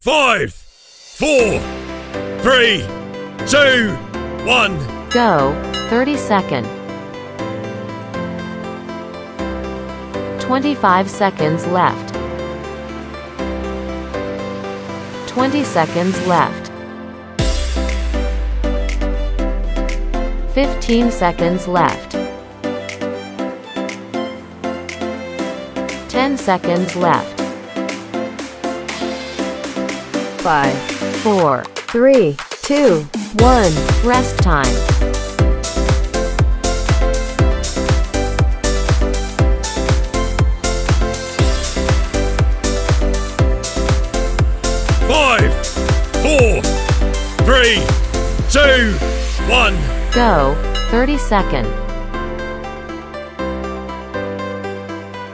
5, 4, 3, 2, 1. Go. 30-second. 25 seconds left. 20 seconds left. 15 seconds left. 10 seconds left. 5, 4, 3, 2, 1. Rest time. 5, 4, 3, 2, 1. Go. 30-second.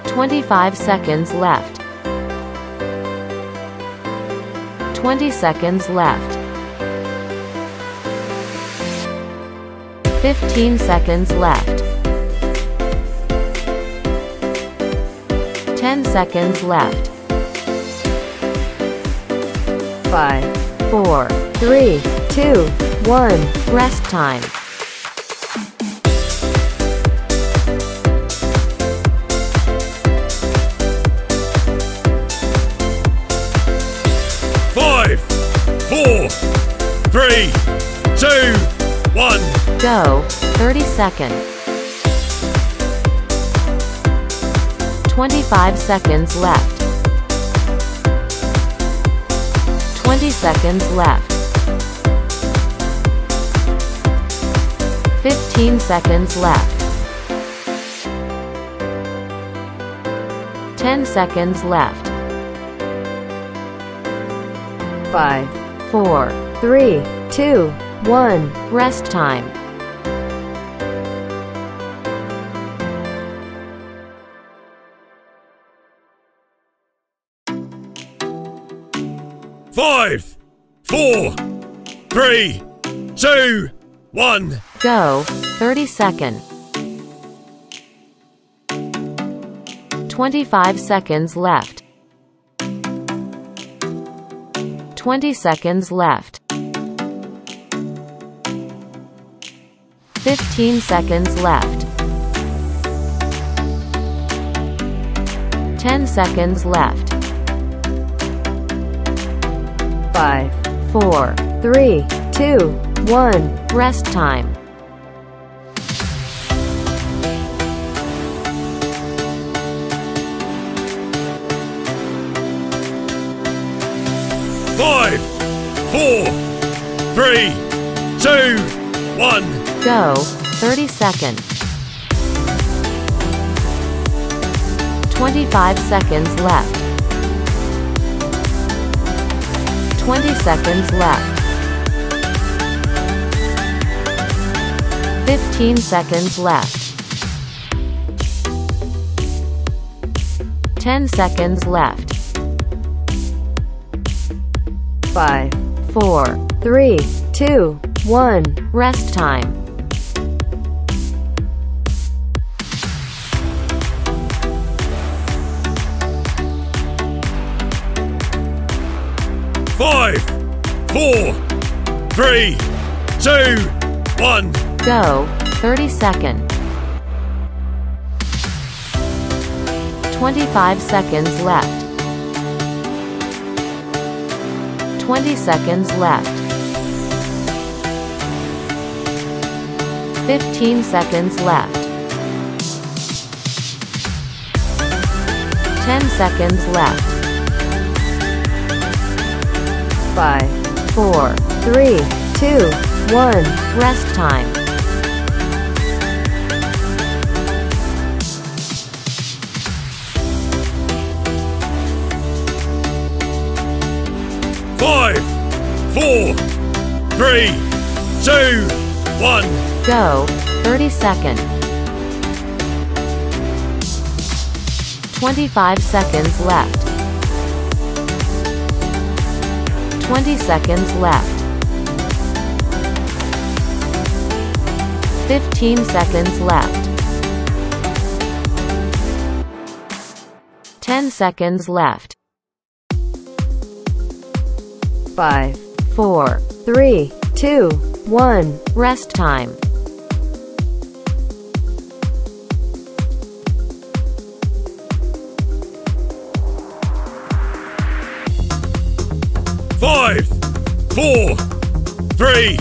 25 seconds left. 20 seconds left. 15 seconds left. 10 seconds left. 5, 4, 3, 2, 1. Rest time. 5, 4, 3, 2, 1. Go. 30-second. 25 seconds left. 20 seconds left. 15 seconds left. 10 seconds left. 5, 4, 3, 2, 1. Rest time. 5, 4, 3, 2, 1. Go. 30-second. 25 seconds left. 20 seconds left. 15 seconds left. 10 seconds left. 5, 4, 3, 2, 1. Rest time. 5, 4, 3, 2, 1. Go. 30-second. 25 seconds left. 20 seconds left. 15 seconds left. 10 seconds left. 5, 4, 3, 2, 1. Rest time. 5, 4, 3, 2, 1. Go. 30-second. 25 seconds left. 20 seconds left. 15 seconds left. 10 seconds left. 5, 4, 3, 2, 1. Rest time. 5, 4, 3, 2, 1. Go. 30-second. 25 seconds left. 20 seconds left. 15 seconds left. 10 seconds left. 5, 4, 3, 2, 1. Rest time. 5, 4, 3,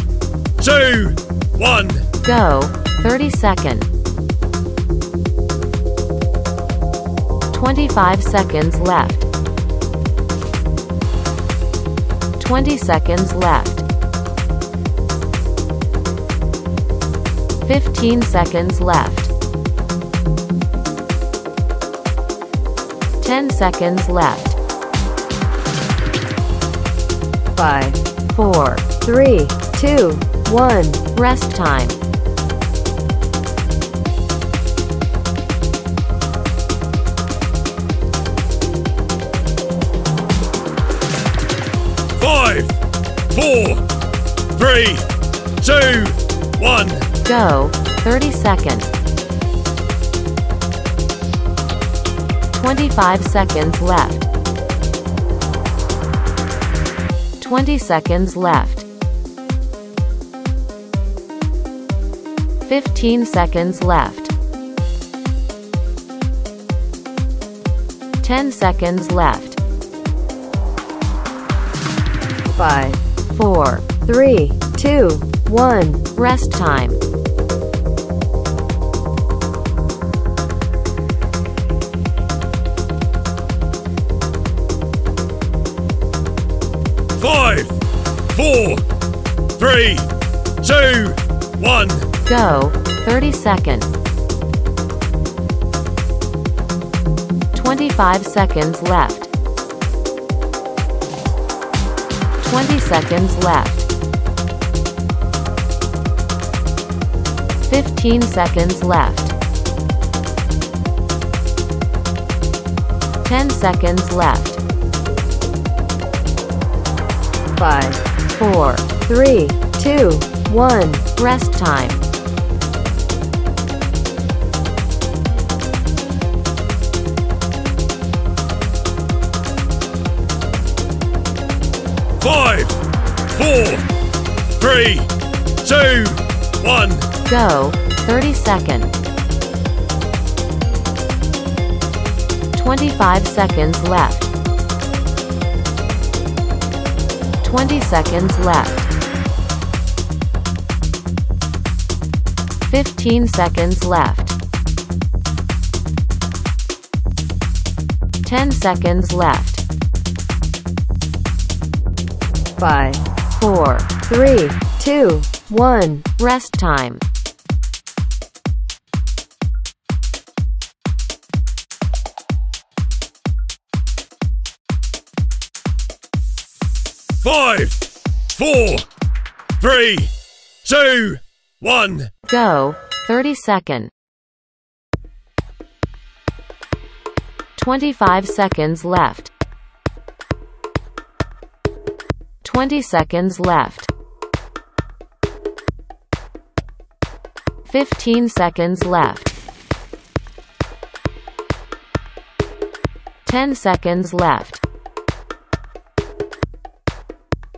2, 1. Go. 30 seconds. 25 seconds left. 20 seconds left. 15 seconds left. 10 seconds left. 5, 4, 3, 2, 1. Rest time. 5, 4, 3, 2, 1. Go. 30 seconds. 25 seconds left. 20 seconds left. 15 seconds left. 10 seconds left. 5, 4, 3, 2, 1. Rest time. 5, 4, 3, 2, 1. Go. 30 seconds. 25 seconds left. 20 seconds left. 15 seconds left. 10 seconds left. 5, 4, 3, 2, 1. Rest time. 5, 4, 3, 2, 1. Go. 30 seconds. 25 seconds left. 20 seconds left. 15 seconds left. 10 seconds left. 5, 4, 3, 2, 1. Rest time. 5, 4, 3, 2, 1. Go. 30 seconds. 25 seconds left. 20 seconds left. 15 seconds left. 10 seconds left.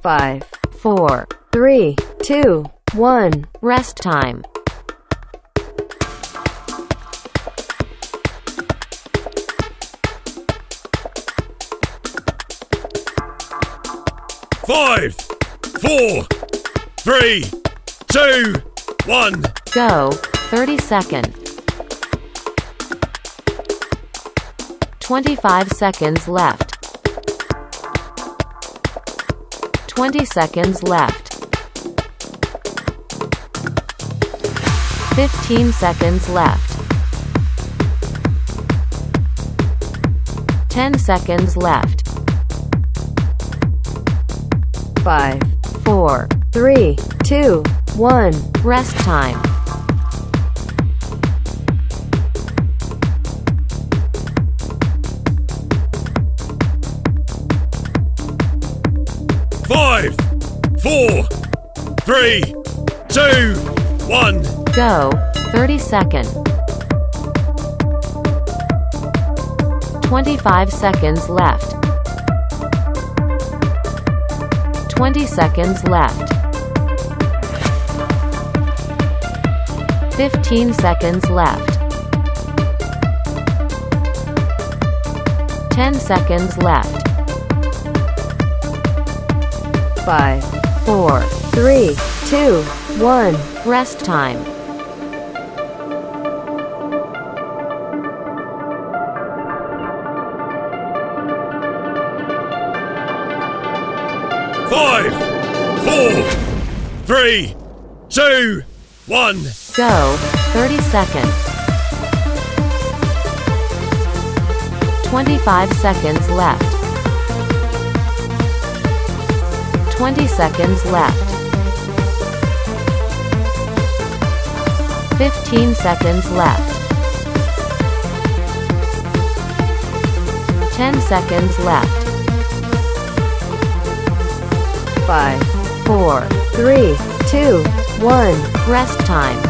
5, 4, 3, 2, 1. Rest time. 5, 4, 3, 2, 1. Go. 30 seconds. 25 seconds left. 20 seconds left. 15 seconds left. 10 seconds left. 5, 4, 3, 2, 1. Rest time. 5, 4, 3, 2, 1. Go. 30 seconds. 25 seconds left. 20 seconds left. 15 seconds left. 10 seconds left. 5, 4, 3, 2, 1. Rest time. Five, four, three, two, one. Go. 30 seconds. 25 seconds left. 20 seconds left. 15 seconds left. 10 seconds left. 5, 4, 3, 2, 1. Rest time.